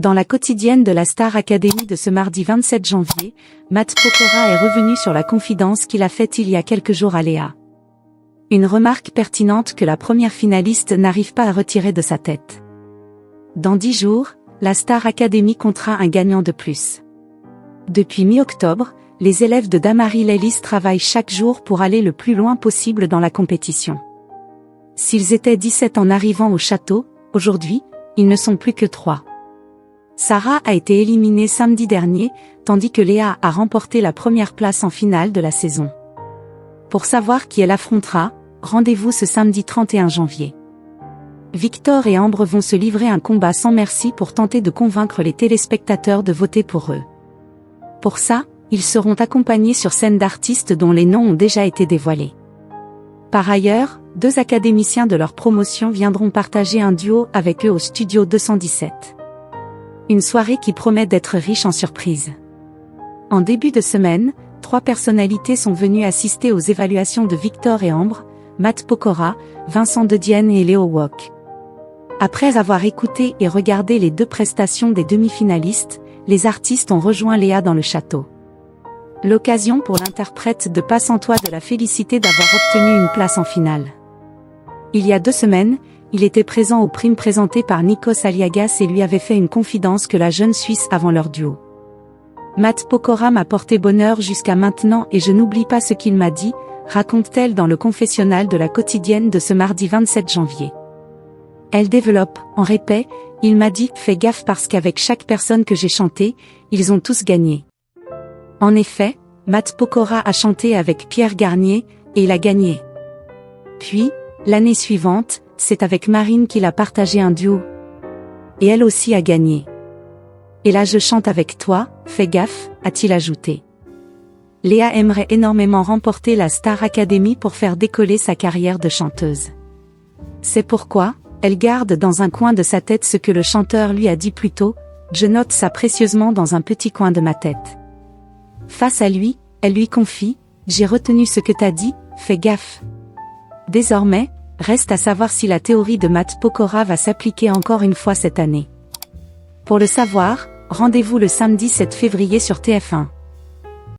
Dans la quotidienne de la Star Academy de ce mardi 27 janvier, Matt Pokora est revenu sur la confidence qu'il a faite il y a quelques jours à Léa. Une remarque pertinente que la première finaliste n'arrive pas à retirer de sa tête. Dans 10 jours, la Star Academy comptera un gagnant de plus. Depuis mi-octobre, les élèves de Damari Lellis travaillent chaque jour pour aller le plus loin possible dans la compétition. S'ils étaient 17 en arrivant au château, aujourd'hui, ils ne sont plus que 3. Sarah a été éliminée samedi dernier, tandis que Léa a remporté la première place en finale de la saison. Pour savoir qui elle affrontera, rendez-vous ce samedi 31 janvier. Victor et Ambre vont se livrer un combat sans merci pour tenter de convaincre les téléspectateurs de voter pour eux. Pour ça, ils seront accompagnés sur scène d'artistes dont les noms ont déjà été dévoilés. Par ailleurs, 2 académiciens de leur promotion viendront partager un duo avec eux au studio 217. Une soirée qui promet d'être riche en surprises. En début de semaine, 3 personnalités sont venues assister aux évaluations de Victor et Ambre, Matt Pokora, Vincent Dedienne et Léo Wok. Après avoir écouté et regardé les 2 prestations des demi-finalistes, les artistes ont rejoint Léa dans le château. L'occasion pour l'interprète de Passe-en-Toi de la féliciter d'avoir obtenu une place en finale. Il y a 2 semaines, il était présent aux primes présentées par Nikos Aliagas et lui avait fait une confidence que la jeune Suisse avant leur duo. Matt Pokora m'a porté bonheur jusqu'à maintenant et je n'oublie pas ce qu'il m'a dit, raconte-t-elle dans le confessionnal de la quotidienne de ce mardi 27 janvier. Elle développe, en répète, il m'a dit « Fais gaffe parce qu'avec chaque personne que j'ai chanté, ils ont tous gagné ». En effet, Matt Pokora a chanté avec Pierre Garnier, et il a gagné. Puis, l'année suivante, c'est avec Marine qu'il a partagé un duo. Et elle aussi a gagné. Et là je chante avec toi, fais gaffe, a-t-il ajouté. Léa aimerait énormément remporter la Star Academy pour faire décoller sa carrière de chanteuse. C'est pourquoi, elle garde dans un coin de sa tête ce que le chanteur lui a dit plus tôt, je note ça précieusement dans un petit coin de ma tête. Face à lui, elle lui confie, j'ai retenu ce que t'as dit, fais gaffe. Désormais, reste à savoir si la théorie de Matt Pokora va s'appliquer encore une fois cette année. Pour le savoir, rendez-vous le samedi 7 février sur TF1.